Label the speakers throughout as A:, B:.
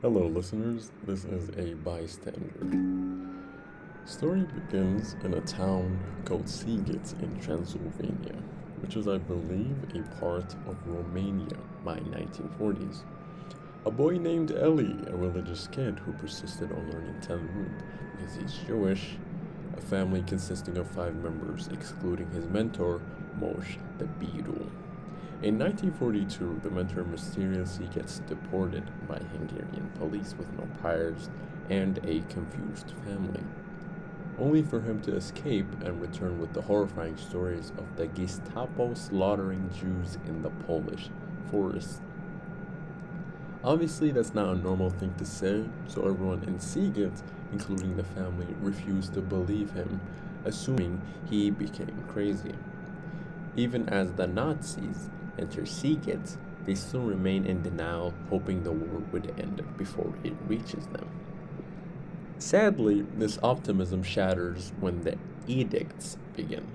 A: Hello, listeners. This is a bystander. Story begins in a town called Sighet in Transylvania, which is, I believe, a part of Romania by 1940s. A boy named Elie, a religious kid who persisted on learning Talmud because he's Jewish, a family consisting of 5 members, excluding his mentor, Moshe the Beadle. In 1942, the mentor mysteriously gets deported by Hungarian police with no priors and a confused family, only for him to escape and return with the horrifying stories of the Gestapo slaughtering Jews in the Polish forest. Obviously, that's not a normal thing to say, so everyone in Sighet, including the family, refused to believe him, assuming he became crazy. Even as the Nazis enter Sighet, they still remain in denial, hoping the war would end before it reaches them. Sadly, this optimism shatters when the edicts begin,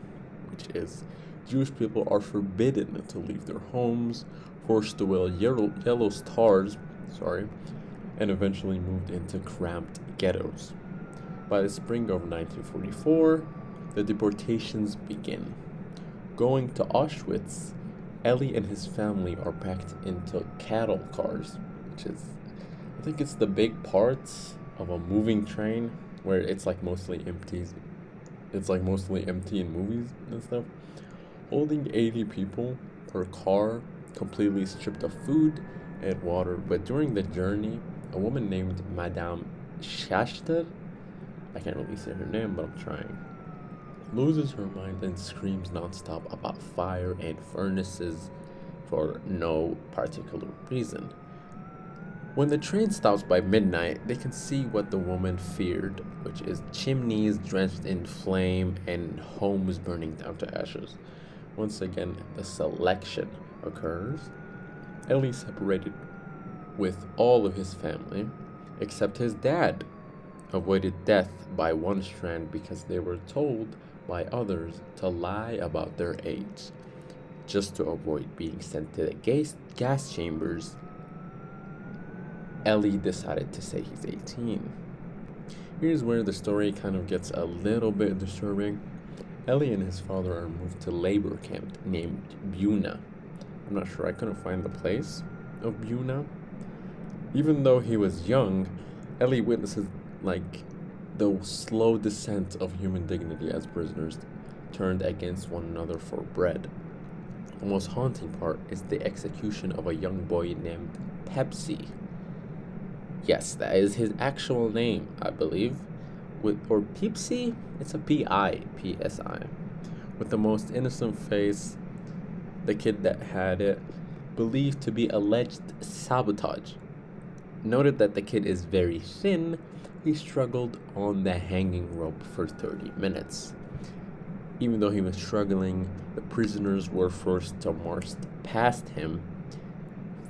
A: which is Jewish people are forbidden to leave their homes, forced to wear yellow stars, and eventually moved into cramped ghettos. By the spring of 1944, the deportations begin. Going to Auschwitz, Elie and his family are packed into cattle cars, which is, I think it's the big parts of a moving train where it's like mostly empty. It's like mostly empty in movies and stuff. Holding 80 people per car, completely stripped of food and water. But during the journey, a woman named Madame Schachter, I can't really say her name, but I'm trying, loses her mind and screams nonstop about fire and furnaces for no particular reason. When the train stops by midnight, they can see what the woman feared, which is chimneys drenched in flame and homes burning down to ashes. Once again, the selection occurs. Elie separated with all of his family, except his dad, avoided death by one strand because they were told by others to lie about their age, just to avoid being sent to the gas chambers. Elie decided to say he's 18. Here's where the story kind of gets a little bit disturbing. Elie and his father are moved to a labor camp named Buna. I'm not sure, I couldn't find the place of Buna. Even though he was young, Elie witnesses the slow descent of human dignity as prisoners turned against one another for bread. The most haunting part is the execution of a young boy named Pepsi. Yes, that is his actual name, I believe. Or Pepsi? It's a P-I-P-S-I. With the most innocent face, the kid that had it, believed to be alleged sabotage. Noted that the kid is very thin, he struggled on the hanging rope for 30 minutes. Even though he was struggling, the prisoners were forced to march past him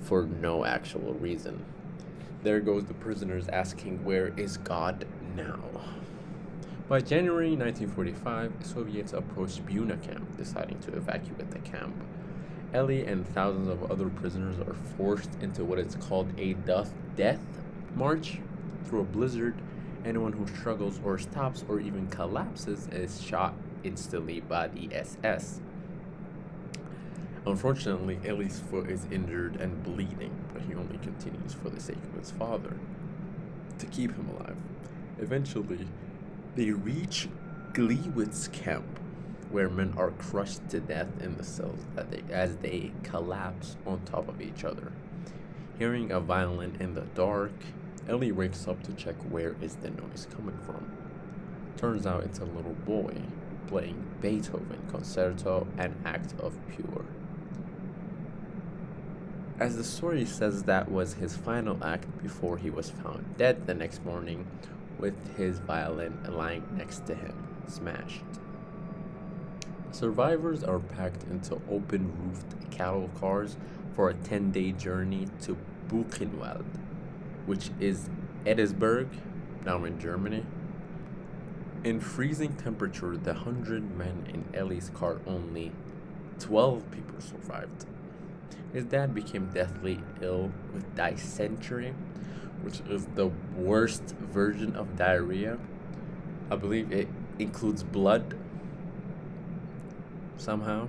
A: for no actual reason. There goes the prisoners asking, where is God now? By January 1945, Soviets approached Buna camp, deciding to evacuate the camp. Elie and thousands of other prisoners are forced into what is called a death march through a blizzard. Anyone who struggles or stops or even collapses is shot instantly by the SS. Unfortunately, Elie's foot is injured and bleeding, but he only continues for the sake of his father, to keep him alive. Eventually, they reach Gliwitz camp, where men are crushed to death in the cells as they collapse on top of each other. Hearing a violin in the dark, Elie wakes up to check where is the noise coming from. Turns out it's a little boy playing Beethoven Concerto, an act of pure. As the story says, that was his final act before he was found dead the next morning with his violin lying next to him, smashed. Survivors are packed into open-roofed cattle cars for a 10-day journey to Buchenwald, which is Edisburg, now in Germany. In freezing temperature, the 100 men in Elie's car, only 12 people survived. His dad became deathly ill with dysentery, which is the worst version of diarrhea. I believe it includes blood somehow.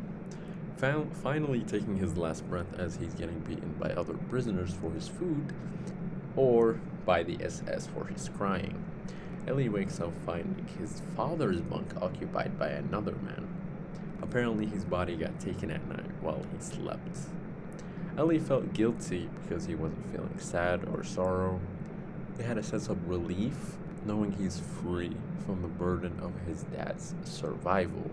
A: Finally taking his last breath as he's getting beaten by other prisoners for his food, or by the SS for his crying. Elie wakes up finding his father's bunk occupied by another man. Apparently his body got taken at night while he slept. Elie felt guilty because he wasn't feeling sad or sorrow. He had a sense of relief knowing he's free from the burden of his dad's survival.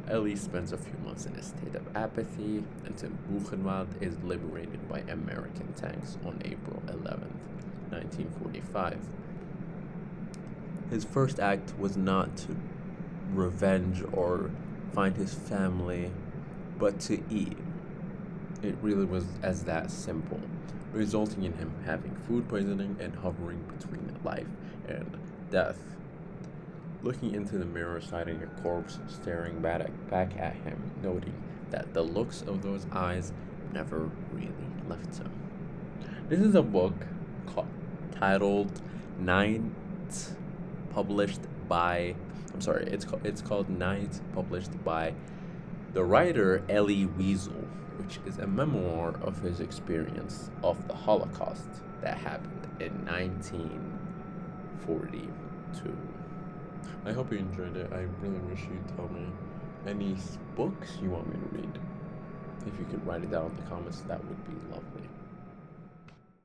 A: Elie spends a few months in a state of apathy until Buchenwald is liberated by American tanks on April 11th, 1945. His first act was not to revenge or find his family, but to eat. It really was as that simple, resulting in him having food poisoning and hovering between life and death. Looking into the mirror, sighting a corpse staring back at him, noting that the looks of those eyes never really left him. This is a book titled Night, published by, it's called Night, published by the writer Elie Wiesel, which is a memoir of his experience of the Holocaust that happened in 1942. I hope you enjoyed it. I really wish you'd tell me any books you want me to read. If you could write it down in the comments, that would be lovely.